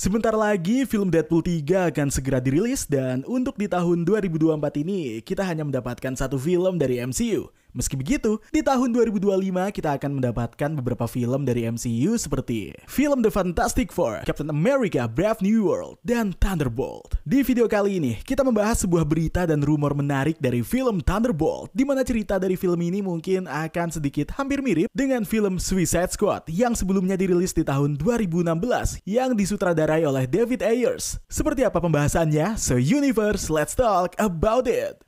Sebentar lagi film Deadpool 3 akan segera dirilis dan untuk di tahun 2024 ini kita hanya mendapatkan satu film dari MCU. Meski begitu, di tahun 2025 kita akan mendapatkan beberapa film dari MCU seperti film The Fantastic Four, Captain America Brave New World, dan Thunderbolt. Di video kali ini, kita membahas sebuah berita dan rumor menarik dari film Thunderbolt, di mana cerita dari film ini mungkin akan sedikit hampir mirip dengan film Suicide Squad yang sebelumnya dirilis di tahun 2016 yang disutradarai oleh David Ayers. Seperti apa pembahasannya? So Universe, let's talk about it!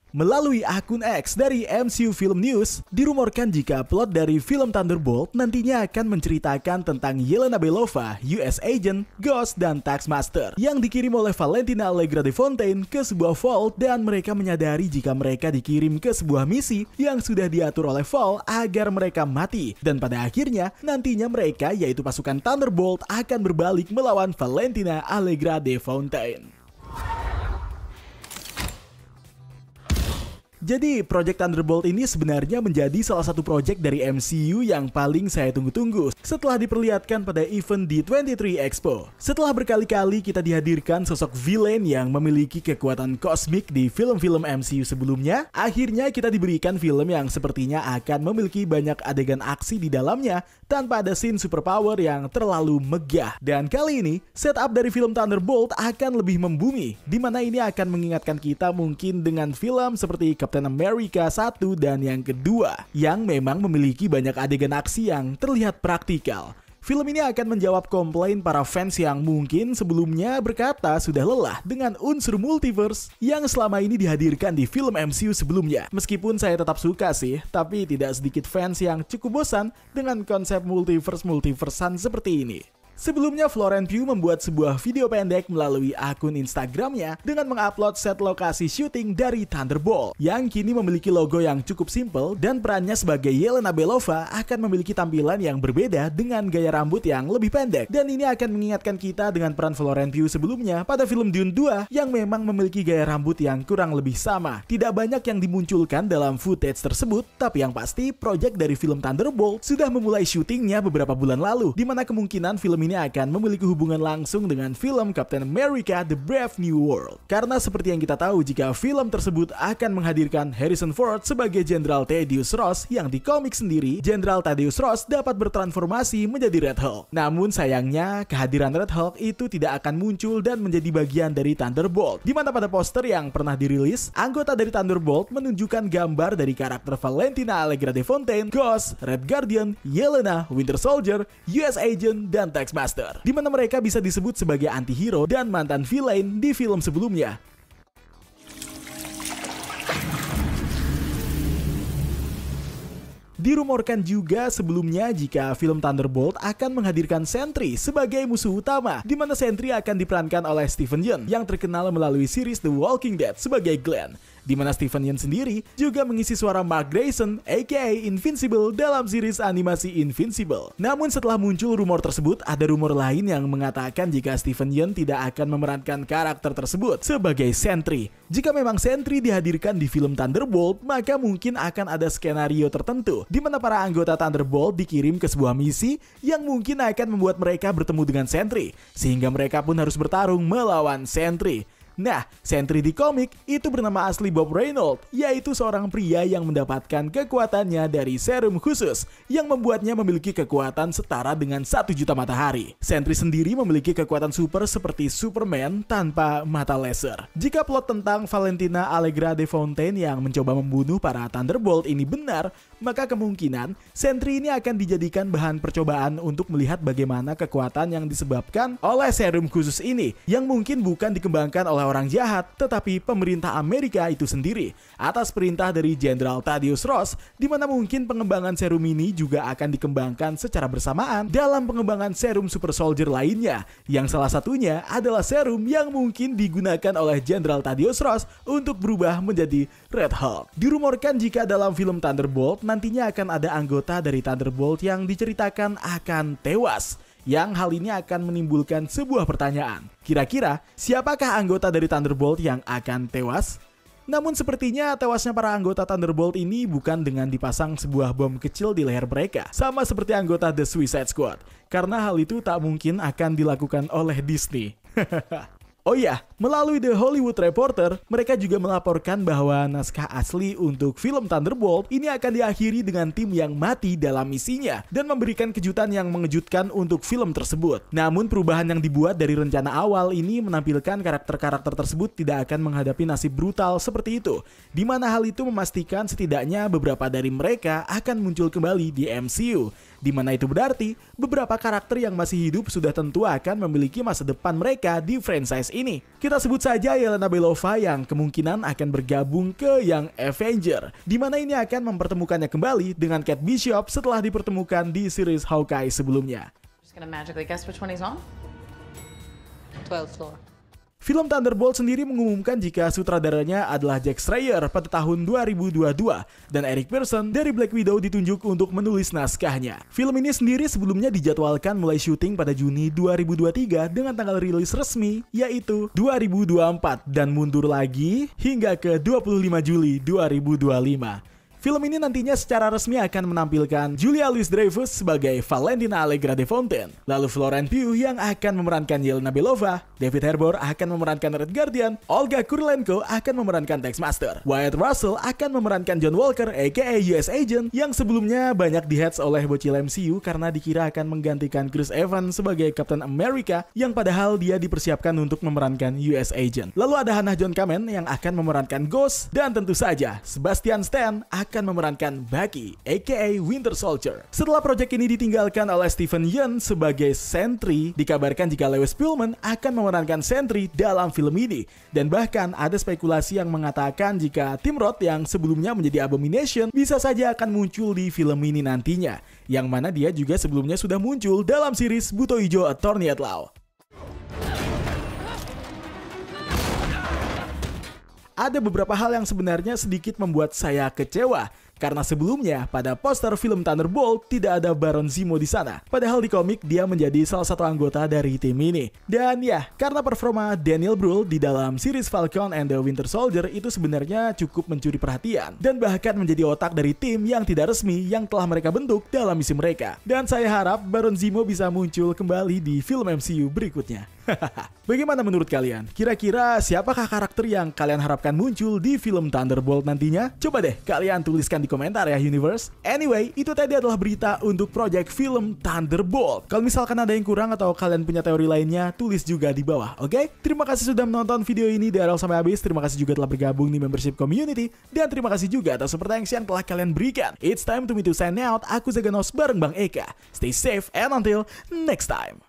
Melalui akun X dari MCU Film News, dirumorkan jika plot dari film Thunderbolt nantinya akan menceritakan tentang Yelena Belova, US Agent, Ghost, dan Taskmaster yang dikirim oleh Valentina Allegra de Fontaine ke sebuah vault dan mereka menyadari jika mereka dikirim ke sebuah misi yang sudah diatur oleh vault agar mereka mati dan pada akhirnya nantinya mereka yaitu pasukan Thunderbolt akan berbalik melawan Valentina Allegra de Fontaine. Jadi, Project Thunderbolt ini sebenarnya menjadi salah satu project dari MCU yang paling saya tunggu-tunggu setelah diperlihatkan pada event D23 Expo. Setelah berkali-kali kita dihadirkan sosok villain yang memiliki kekuatan kosmik di film-film MCU sebelumnya, akhirnya kita diberikan film yang sepertinya akan memiliki banyak adegan aksi di dalamnya tanpa ada scene superpower yang terlalu megah. Dan kali ini, setup dari film Thunderbolt akan lebih membumi, di mana ini akan mengingatkan kita mungkin dengan film seperti Captain America 1 dan yang kedua, yang memang memiliki banyak adegan aksi yang terlihat praktikal. Film ini akan menjawab komplain para fans yang mungkin sebelumnya berkata sudah lelah dengan unsur multiverse yang selama ini dihadirkan di film MCU sebelumnya. Meskipun saya tetap suka sih, tapi tidak sedikit fans yang cukup bosan dengan konsep multiverse-multiversean seperti ini. Sebelumnya, Florence Pugh membuat sebuah video pendek melalui akun Instagramnya dengan mengupload set lokasi syuting dari Thunderbolt yang kini memiliki logo yang cukup simple dan perannya sebagai Yelena Belova akan memiliki tampilan yang berbeda dengan gaya rambut yang lebih pendek dan ini akan mengingatkan kita dengan peran Florence Pugh sebelumnya pada film Dune 2 yang memang memiliki gaya rambut yang kurang lebih sama. Tidak banyak yang dimunculkan dalam footage tersebut, tapi yang pasti project dari film Thunderbolt sudah memulai syutingnya beberapa bulan lalu, di mana kemungkinan film ini akan memiliki hubungan langsung dengan film Captain America The Brave New World. Karena seperti yang kita tahu jika film tersebut akan menghadirkan Harrison Ford sebagai Jenderal Thaddeus Ross yang di komik sendiri, Jenderal Thaddeus Ross dapat bertransformasi menjadi Red Hulk. Namun sayangnya kehadiran Red Hulk itu tidak akan muncul dan menjadi bagian dari Thunderbolt. Di mana pada poster yang pernah dirilis, anggota dari Thunderbolt menunjukkan gambar dari karakter Valentina Allegra de Fontaine, Ghost, Red Guardian, Yelena, Winter Soldier, US Agent, dan Taskmaster, di mana mereka bisa disebut sebagai anti-hero dan mantan villain di film sebelumnya. Dirumorkan juga sebelumnya jika film Thunderbolt akan menghadirkan Sentry sebagai musuh utama, di mana Sentry akan diperankan oleh Steven Yeun yang terkenal melalui series The Walking Dead sebagai Glenn. Di mana Steven Yeun sendiri juga mengisi suara Mark Grayson aka Invincible dalam series animasi Invincible. Namun setelah muncul rumor tersebut, ada rumor lain yang mengatakan jika Steven Yeun tidak akan memerankan karakter tersebut sebagai Sentry. Jika memang Sentry dihadirkan di film Thunderbolt, maka mungkin akan ada skenario tertentu di mana para anggota Thunderbolt dikirim ke sebuah misi yang mungkin akan membuat mereka bertemu dengan Sentry, sehingga mereka pun harus bertarung melawan Sentry. Nah, Sentry di komik itu bernama asli Bob Reynolds, yaitu seorang pria yang mendapatkan kekuatannya dari serum khusus yang membuatnya memiliki kekuatan setara dengan 1 juta matahari. Sentry sendiri memiliki kekuatan super seperti Superman tanpa mata laser. Jika plot tentang Valentina Allegra de Fontaine yang mencoba membunuh para Thunderbolt ini benar, maka kemungkinan Sentry ini akan dijadikan bahan percobaan untuk melihat bagaimana kekuatan yang disebabkan oleh serum khusus ini yang mungkin bukan dikembangkan oleh orang jahat, tetapi pemerintah Amerika itu sendiri atas perintah dari Jenderal Thaddeus Ross, di mana mungkin pengembangan serum ini juga akan dikembangkan secara bersamaan dalam pengembangan serum super soldier lainnya, yang salah satunya adalah serum yang mungkin digunakan oleh Jenderal Thaddeus Ross untuk berubah menjadi Red Hulk. Dirumorkan jika dalam film Thunderbolt nantinya akan ada anggota dari Thunderbolt yang diceritakan akan tewas. yang hal ini akan menimbulkan sebuah pertanyaan. Kira-kira siapakah anggota dari Thunderbolt yang akan tewas? Namun sepertinya tewasnya para anggota Thunderbolt ini bukan dengan dipasang sebuah bom kecil di leher mereka, sama seperti anggota The Suicide Squad, karena hal itu tak mungkin akan dilakukan oleh Disney. Oh iya, melalui The Hollywood Reporter, mereka juga melaporkan bahwa naskah asli untuk film Thunderbolt ini akan diakhiri dengan tim yang mati dalam misinya dan memberikan kejutan yang mengejutkan untuk film tersebut. Namun perubahan yang dibuat dari rencana awal ini menampilkan karakter-karakter tersebut tidak akan menghadapi nasib brutal seperti itu, di mana hal itu memastikan setidaknya beberapa dari mereka akan muncul kembali di MCU, di mana itu berarti beberapa karakter yang masih hidup sudah tentu akan memiliki masa depan mereka di franchise ini. Kita sebut saja Yelena Belova yang kemungkinan akan bergabung ke Young Avenger, di mana ini akan mempertemukannya kembali dengan Kate Bishop setelah dipertemukan di series Hawkeye sebelumnya. Just gonna magically guess which one he's on? 12th floor. Film Thunderbolt sendiri mengumumkan jika sutradaranya adalah Jack Schreier pada tahun 2022 dan Eric Pearson dari Black Widow ditunjuk untuk menulis naskahnya. Film ini sendiri sebelumnya dijadwalkan mulai syuting pada Juni 2023 dengan tanggal rilis resmi yaitu 2024 dan mundur lagi hingga ke 25 Juli 2025. Film ini nantinya secara resmi akan menampilkan Julia Louis-Dreyfus sebagai Valentina Allegra de Fontaine, lalu Florence Pugh yang akan memerankan Yelena Belova, David Harbour akan memerankan Red Guardian, Olga Kurylenko akan memerankan Taskmaster, Wyatt Russell akan memerankan John Walker aka US Agent yang sebelumnya banyak di-heads oleh bocil MCU karena dikira akan menggantikan Chris Evans sebagai Captain America yang padahal dia dipersiapkan untuk memerankan US Agent. Lalu ada Hannah John Kamen yang akan memerankan Ghost dan tentu saja Sebastian Stan akan memerankan Bucky, aka Winter Soldier. Setelah proyek ini ditinggalkan oleh Steven Yeun sebagai Sentry, dikabarkan jika Lewis Pullman akan memerankan Sentry dalam film ini. Dan bahkan ada spekulasi yang mengatakan jika Tim Roth yang sebelumnya menjadi Abomination bisa saja akan muncul di film ini nantinya. Yang mana dia juga sebelumnya sudah muncul dalam series Buto Ijo Attorney at Law. Ada beberapa hal yang sebenarnya sedikit membuat saya kecewa. Karena sebelumnya pada poster film Thunderbolt tidak ada Baron Zemo di sana. Padahal di komik dia menjadi salah satu anggota dari tim ini. Dan ya, karena performa Daniel Brühl di dalam series Falcon and the Winter Soldier itu sebenarnya cukup mencuri perhatian. Dan bahkan menjadi otak dari tim yang tidak resmi yang telah mereka bentuk dalam misi mereka. Dan saya harap Baron Zemo bisa muncul kembali di film MCU berikutnya. Bagaimana menurut kalian? Kira-kira siapakah karakter yang kalian harapkan muncul di film Thunderbolt nantinya? Coba deh kalian tuliskan di komentar ya Universe. Anyway, itu tadi adalah berita untuk proyek film Thunderbolt. Kalau misalkan ada yang kurang atau kalian punya teori lainnya, tulis juga di bawah, oke? Terima kasih sudah menonton video ini dari awal sampai habis. Terima kasih juga telah bergabung di membership community. Dan terima kasih juga atas support yang telah kalian berikan. It's time to me to sign out. Aku Zaganos bareng Bang Eka. Stay safe and until next time.